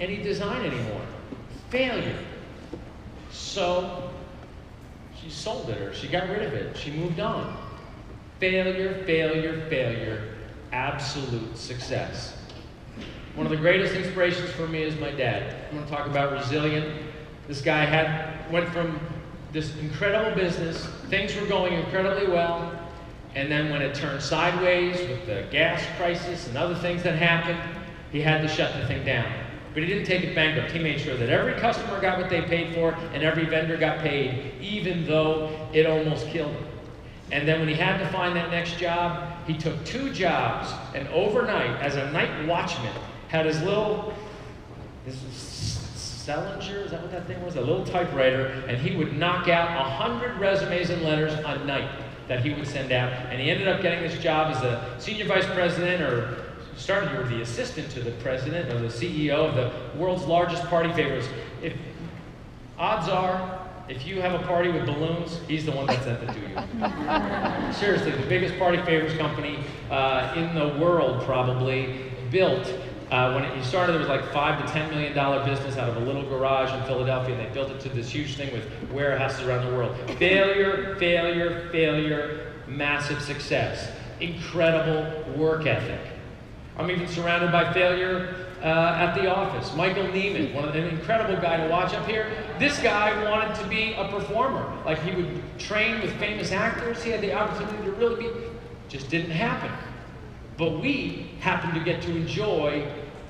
any design anymore. Failure. So she sold it, or she got rid of it. She moved on. Failure, failure, failure, absolute success. One of the greatest inspirations for me is my dad. I'm going to talk about resilient. This guy went from this incredible business, things were going incredibly well, and then when it turned sideways with the gas crisis and other things that happened, he had to shut the thing down. But he didn't take it bankrupt. He made sure that every customer got what they paid for and every vendor got paid, even though it almost killed him. And then when he had to find that next job, he took 2 jobs, and overnight, as a night watchman, had his little, Selinger, is that what that thing was? A little typewriter, and he would knock out 100 resumes and letters a night that he would send out. And he ended up getting this job as a senior vice president, or started with the assistant to the president or the CEO of the world's largest party favors. Odds are, if you have a party with balloons, he's the one that sent it to you. Seriously, the biggest party favors company in the world probably built. When he started, it was like $5 to $10 million business out of a little garage in Philadelphia, and they built it to this huge thing with warehouses around the world. Failure, failure, failure, massive success. Incredible work ethic. I'm even surrounded by failure at the office. Michael Neiman, an incredible guy to watch up here. This guy wanted to be a performer. Like, he would train with famous actors. He had the opportunity to really be, just didn't happen. But we happen to get to enjoy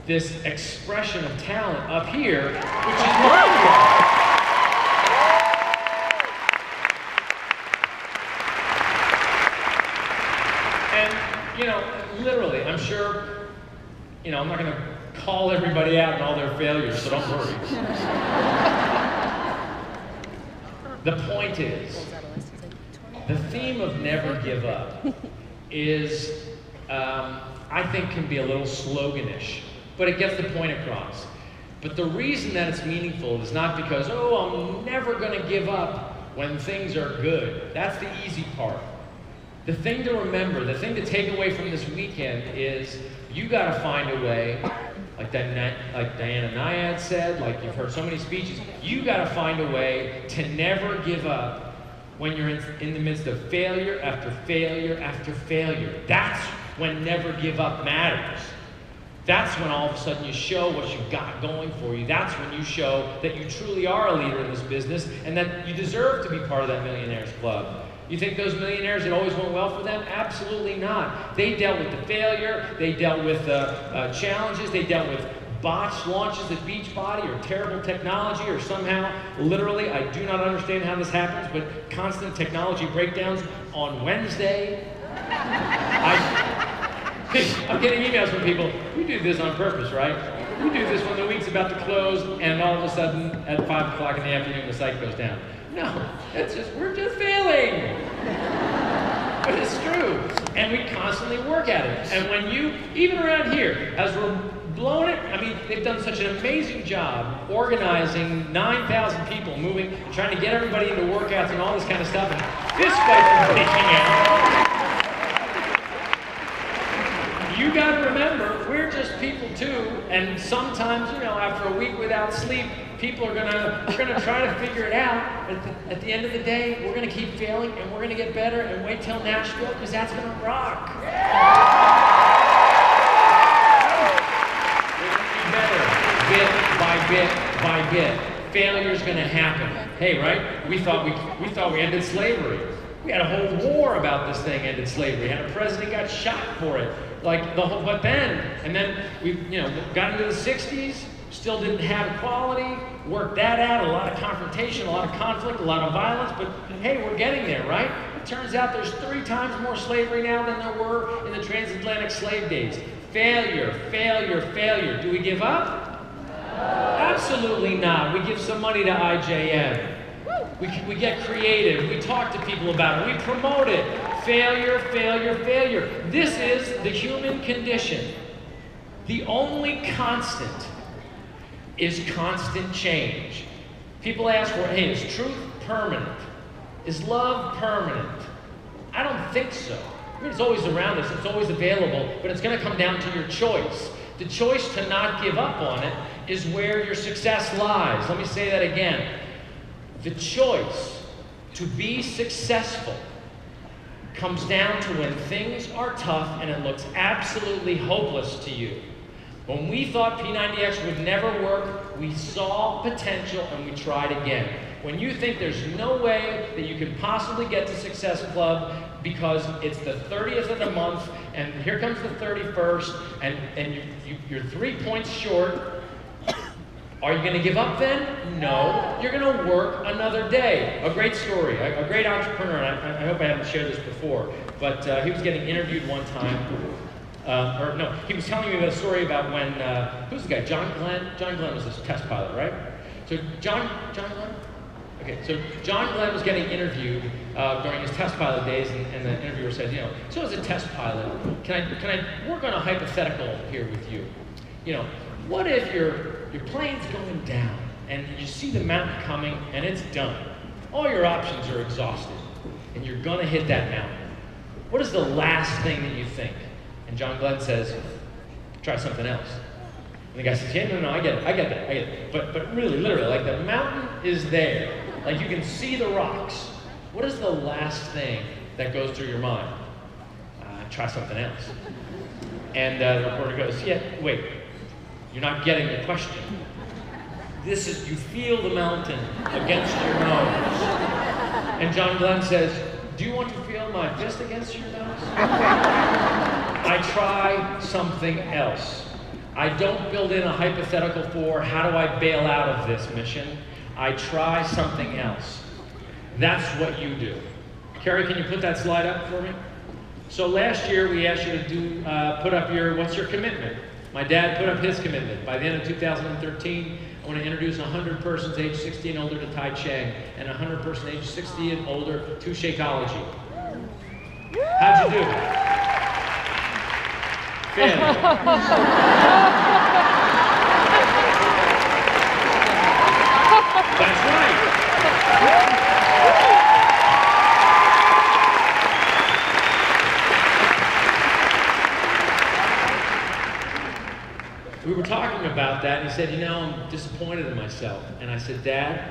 this expression of talent up here, which is wonderful. And, you know, literally, I'm sure, you know, I'm not going to call everybody out on all their failures, so don't worry. The point is, the theme of never give up is, I think, can be a little sloganish, but it gets the point across. But the reason that it's meaningful is not because, oh, I'm never going to give up when things are good. That's the easy part. The thing to remember, the thing to take away from this weekend is you got to find a way, like Diana Nyad said, like you've heard so many speeches, you got to find a way to never give up when you're in the midst of failure after failure after failure. That's when never give up matters. That's when all of a sudden you show what you've got going for you. That's when you show that you truly are a leader in this business and that you deserve to be part of that millionaires club. You think those millionaires, it always went well for them? Absolutely not. They dealt with the failure, they dealt with the challenges, they dealt with botched launches at Beachbody or terrible technology or somehow, literally, I do not understand how this happens, but constant technology breakdowns on Wednesday. I'm getting emails from people, we do this on purpose, right? We do this when the week's about to close and all of a sudden at 5 o'clock in the afternoon the site goes down. No, we're just failing. But it's true. And we constantly work at it. And when even around here, as we're blowing it, I mean, they've done such an amazing job organizing 9,000 people, moving, trying to get everybody into workouts and all this kind of stuff. And this place is breaking out. You got to remember, we're just people too, and sometimes, you know, after a week without sleep, people are gonna try to figure it out. But at the end of the day, we're gonna keep failing, and we're gonna get better, and wait till Nashville, because that's gonna rock. We're gonna be better, bit by bit. Failure's gonna happen. Hey, right? We thought we ended slavery. We had a whole war about this thing ended slavery. Had a president got shot for it. Like but then we, you know, got into the 60s, still didn't have equality, worked that out, a lot of confrontation, a lot of conflict, a lot of violence, but hey, we're getting there, right? It turns out there's 3 times more slavery now than there were in the transatlantic slave days. Failure, failure, failure. Do we give up? Absolutely not. We give some money to IJM. We get creative, we talk to people about it, we promote it. Failure, failure, failure. This is the human condition. The only constant is constant change. People ask, well, hey, is truth permanent? Is love permanent? I don't think so. I mean, it's always around us, it's always available, but it's going to come down to your choice. The choice to not give up on it is where your success lies. Let me say that again. The choice to be successful comes down to when things are tough and it looks absolutely hopeless to you. When we thought P90X would never work, we saw potential and we tried again. When you think there's no way that you can possibly get to Success Club because it's the 30th of the month and here comes the 31st and you're 3 points short, are you going to give up then? No. You're going to work another day. A great story. A great entrepreneur, and I hope I haven't shared this before, but he was getting interviewed one time. He was telling me about a story about when, who's the guy? John Glenn? John Glenn was this test pilot, right? So John Glenn? Okay, so John Glenn was getting interviewed during his test pilot days, and the interviewer said, you know, so as a test pilot, can I work on a hypothetical here with you? You know, what if your plane's going down and you see the mountain coming and it's done? All your options are exhausted and you're gonna hit that mountain. What is the last thing that you think? And John Glenn says, try something else. And the guy says, yeah, no, I get it. But really, literally, like the mountain is there. Like you can see the rocks. What is the last thing that goes through your mind? Try something else. And the reporter goes, yeah, wait, you're not getting the question. This is, you feel the mountain against your nose. And John Glenn says, do you want to feel my fist against your nose? I try something else. I don't build in a hypothetical for how do I bail out of this mission. I try something else. That's what you do. Carrie, can you put that slide up for me? So last year we asked you to do, put up what's your commitment? My dad put up his commitment. By the end of 2013, I want to introduce 100 persons age 60 and older to Tai Chi and 100 persons age 60 and older to Shakeology. How'd you do? That's right. We were talking about that, and he said, you know, I'm disappointed in myself. And I said, Dad,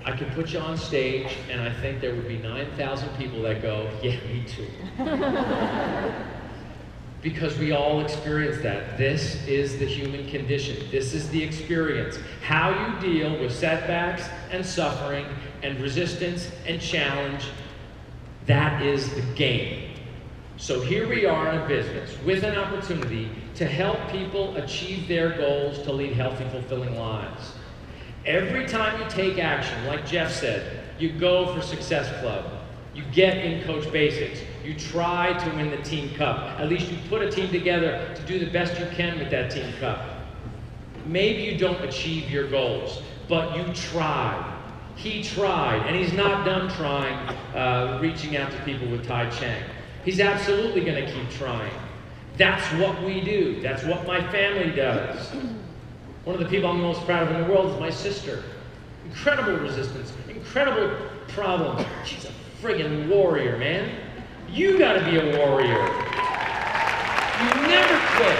I can put you on stage, and I think there would be 9,000 people that go, yeah, me too. Because we all experience that. This is the human condition. This is the experience. How you deal with setbacks and suffering and resistance and challenge, that is the game. So here we are in a business with an opportunity to help people achieve their goals to lead healthy, fulfilling lives. Every time you take action, like Jeff said, you go for Success Club. You get in Coach Basics. You try to win the team cup. At least you put a team together to do the best you can with that team cup. Maybe you don't achieve your goals, but you tried. He tried, and he's not done trying, reaching out to people with Tai Chi. He's absolutely going to keep trying. That's what we do. That's what my family does. One of the people I'm most proud of in the world is my sister. Incredible resistance, incredible problems. She's a friggin' warrior, man. You gotta be a warrior. You never quit.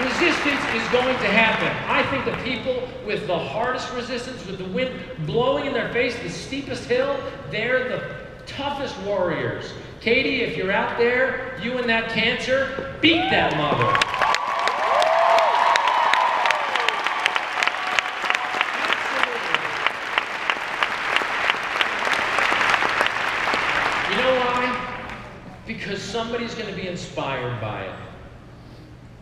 Resistance is going to happen. I think the people with the hardest resistance, with the wind blowing in their face, the steepest hill, they're the toughest warriors. Katie, if you're out there, you and that cancer, beat that mother. You know why? Because somebody's going to be inspired by it.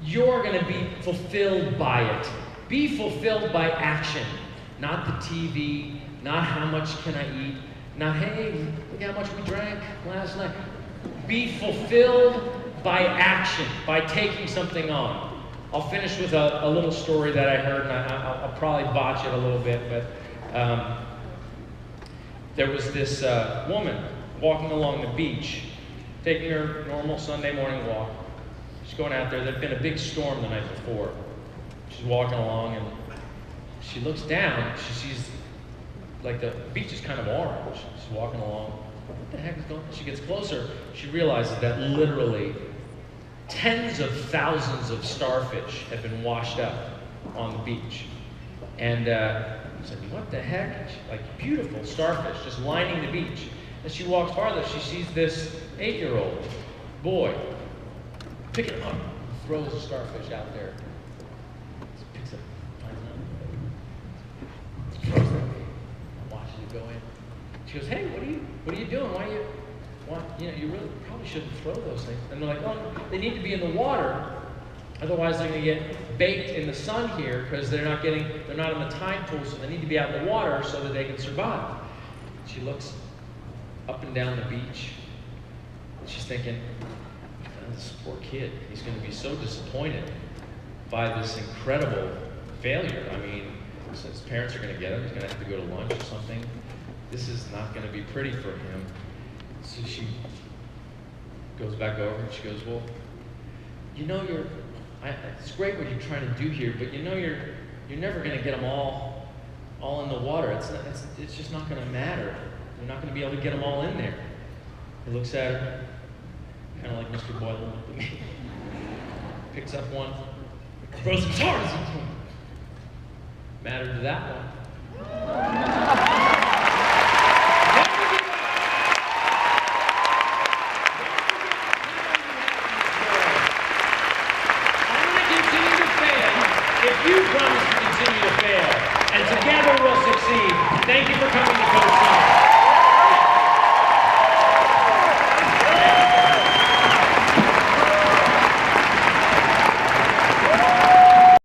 You're going to be fulfilled by it. Be fulfilled by action, not the TV, not how much can I eat, not, hey, look how much we drank last night. Be fulfilled by action, by taking something on. I'll finish with a little story that I heard, and I'll probably botch it a little bit, but there was this woman walking along the beach, taking her normal Sunday morning walk. She's going out there. There'd been a big storm the night before. She's walking along, and she looks down. She sees, like, the beach is kind of orange. She's walking along. What the heck is going on? She gets closer. She realizes that literally tens of thousands of starfish had been washed up on the beach. And I said, what the heck? Like beautiful starfish just lining the beach. As she walks farther, she sees this 8-year-old boy picking him up, throws a starfish out there. Picks it, finds another, throws it, watches it go in. She goes, hey, what are you doing? You really probably shouldn't throw those things. And they're like, oh, they need to be in the water, otherwise they're going to get baked in the sun here because they're not in the tide pool, so they need to be out in the water so that they can survive. She looks up and down the beach, and she's thinking, this poor kid, he's going to be so disappointed by this incredible failure. I mean, his parents are going to get him, he's going to have to go to lunch or something. This is not going to be pretty for him. So she goes back over and she goes, well, you know, it's great what you're trying to do here, but you know you're never going to get them all in the water. It's just not going to matter. You're not going to be able to get them all in there. He looks at her, kind of like Mr. Boyle looked at me. Picks up one, throws it as hard as he can. Mattered to that one.